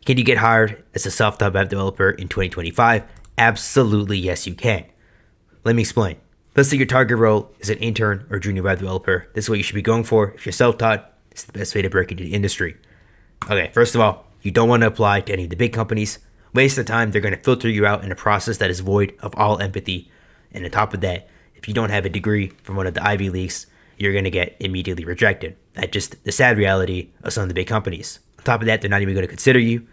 Can you get hired as a self-taught web developer in 2025? Absolutely, yes, you can. Let me explain. Let's say your target role is an intern or junior web developer. This is what you should be going for. If you're self-taught, it's the best way to break into the industry. Okay, first of all, you don't want to apply to any of the big companies. Waste of time. They're going to filter you out in a process that is void of all empathy. And on top of that, if you don't have a degree from one of the Ivy Leagues, you're going to get immediately rejected. That's just the sad reality of some of the big companies. On top of that, they're not even going to consider you.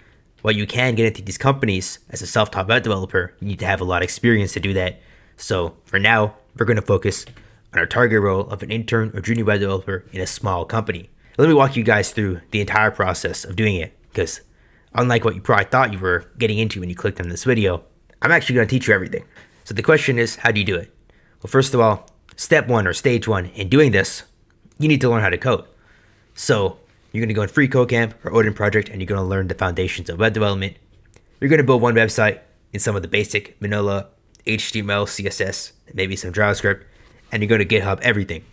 While you can get into these companies as a self-taught web developer, you need to have a lot of experience to do that. So for now, we're going to focus on our target role of an intern or junior web developer in a small company. Let me walk you guys through the entire process of doing it, because unlike what you probably thought you were getting into when you clicked on this video, I'm actually going to teach you everything. So the question is, how do you do it? Well, first of all, step one or stage one in doing this, you need to learn how to code. So you're going to go in Free Code Camp or Odin Project, and you're going to learn the foundations of web development. You're going to build one website in some of the basic vanilla HTML, CSS, and maybe some JavaScript, and you're going to GitHub everything.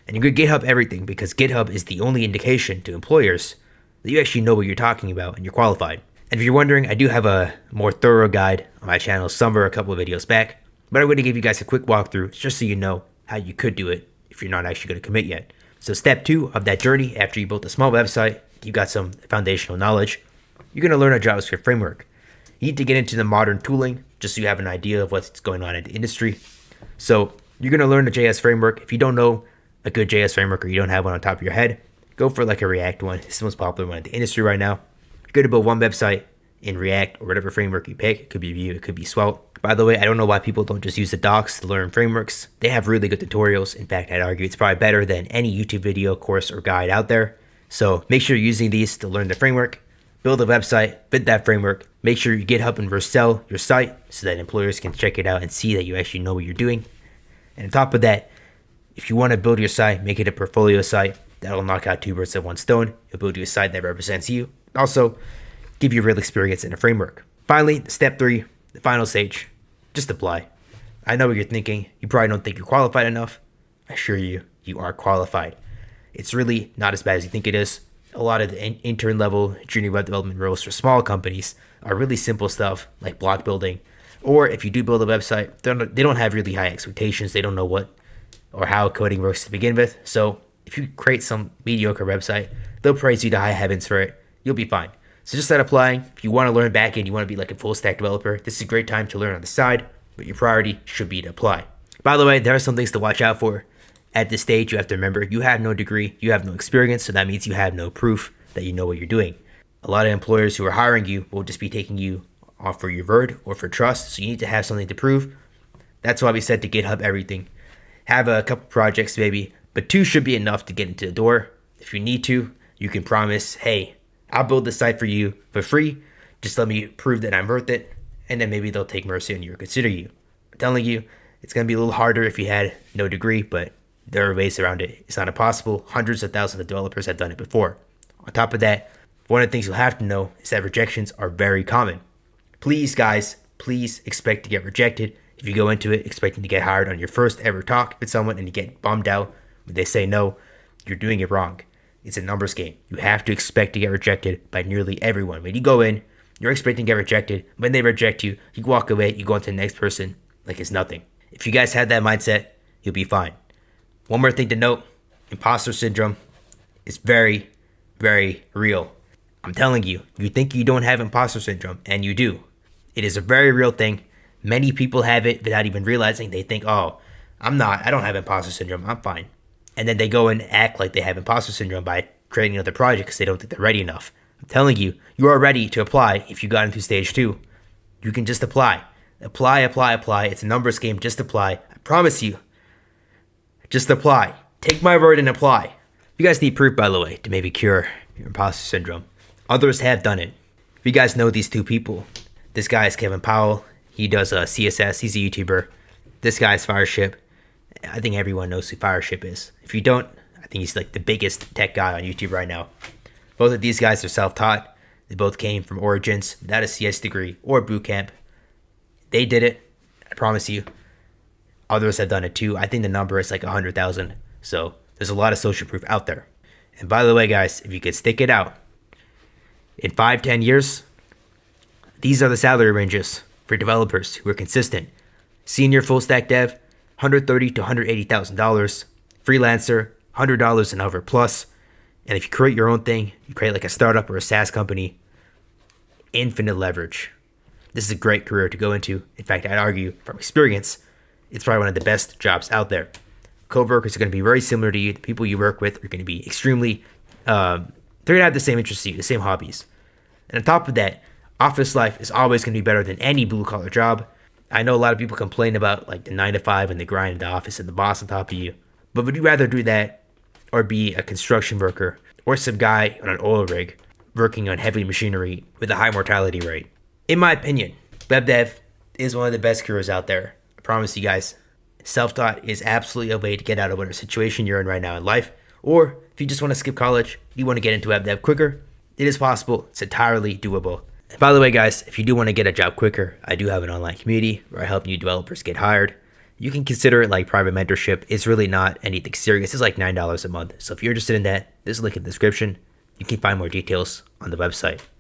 And you're going to GitHub everything because GitHub is the only indication to employers that you actually know what you're talking about and you're qualified. And if you're wondering, I do have a more thorough guide on my channel somewhere a couple of videos back, but I'm going to give you guys a quick walkthrough just so you know how you could do it if you're not actually going to commit yet. So step 2 of that journey, after you built a small website, you got some foundational knowledge, you're going to learn a JavaScript framework. You need to get into the modern tooling just so you have an idea of what's going on in the industry. So you're going to learn the JS framework. If you don't know a good JS framework or you don't have one on top of your head, go for like a React one. It's the most popular one in the industry right now. You're going to build one website in React or whatever framework you pick. It could be Vue, it could be Svelte. By the way, I don't know why people don't just use the docs to learn frameworks. They have really good tutorials. In fact, I'd argue it's probably better than any YouTube video, course, or guide out there. So make sure you're using these to learn the framework, build a website, fit that framework. Make sure you GitHub and Vercel your site so that employers can check it out and see that you actually know what you're doing. And on top of that, if you want to build your site, make it a portfolio site. That'll knock out 2 birds with 1 stone. It'll build you a site that represents you. Also, give you real experience in a framework. Finally, step 3, the final stage, just apply. I know what you're thinking. You probably don't think you're qualified enough. I assure you, you are qualified. It's really not as bad as you think it is. A lot of the intern level junior web development roles for small companies are really simple stuff like block building. Or if you do build a website, they don't have really high expectations. They don't know what or how coding works to begin with. So if you create some mediocre website, they'll praise you to high heavens for it. You'll be fine. So just start applying. If you want to learn backend, you want to be like a full stack developer, this is a great time to learn on the side, but your priority should be to apply. By the way, there are some things to watch out for. At this stage, you have to remember you have no degree, you have no experience, so that means you have no proof that you know what you're doing. A lot of employers who are hiring you will just be taking you off for your word or for trust, so you need to have something to prove. That's why we said to GitHub everything. Have a couple projects maybe, but 2 should be enough to get into the door. If you need to, you can promise, hey, I'll build the site for you for free. Just let me prove that I'm worth it. And then maybe they'll take mercy on you or consider you. I'm telling you, it's going to be a little harder if you had no degree, but there are ways around it. It's not impossible. Hundreds of thousands of developers have done it before. On top of that, one of the things you'll have to know is that rejections are very common. Please, guys, please expect to get rejected. If you go into it expecting to get hired on your first ever talk with someone and you get bummed out when they say no, you're doing it wrong. It's a numbers game. You have to expect to get rejected by nearly everyone. When you go in, you're expecting to get rejected. When they reject you, you walk away, you go on to the next person like it's nothing. If you guys have that mindset, you'll be fine. One more thing to note, imposter syndrome is very, very real. I'm telling you, you think you don't have imposter syndrome, and you do. It is a very real thing. Many people have it without even realizing. They think, oh, I don't have imposter syndrome, I'm fine. And then they go and act like they have imposter syndrome by creating another project because they don't think they're ready enough. I'm telling you, you are ready to apply if you got into stage 2. You can just apply. Apply. It's a numbers game. Just apply. I promise you. Just apply. Take my word and apply. You guys need proof, by the way, to maybe cure your imposter syndrome. Others have done it. If you guys know these 2 people, this guy is Kevin Powell. He does CSS. He's a YouTuber. This guy is Fireship. I think everyone knows who Fireship is. If you don't, I think he's like the biggest tech guy on YouTube right now. Both of these guys are self-taught. They both came from origins without a CS degree or bootcamp. They did it. I promise you. Others have done it too. I think the number is like 100,000. So there's a lot of social proof out there. And by the way, guys, if you could stick it out, In 5-10 years, these are the salary ranges for developers who are consistent. Senior full stack dev, $130,000 to $180,000. Freelancer, $100 and over plus. And if you create your own thing, you create like a startup or a SaaS company, infinite leverage. This is a great career to go into. In fact, I'd argue from experience, it's probably one of the best jobs out there. Co-workers are going to be very similar to you. The people you work with are going to be extremely, they're going to have the same interests as you, the same hobbies. And on top of that, office life is always going to be better than any blue-collar job. I know a lot of people complain about like the 9 to 5 and the grind in the office and the boss on top of you. But would you rather do that or be a construction worker or some guy on an oil rig working on heavy machinery with a high mortality rate? In my opinion, web dev is one of the best careers out there. I promise you guys. Self-taught is absolutely a way to get out of whatever situation you're in right now in life. Or if you just want to skip college, you want to get into web dev quicker, it is possible. It's entirely doable. And by the way, guys, if you do want to get a job quicker, I do have an online community where I help new developers get hired. You can consider it like private mentorship. It's really not anything serious. It's like $9 a month. So if you're interested in that, there's a link in the description. You can find more details on the website.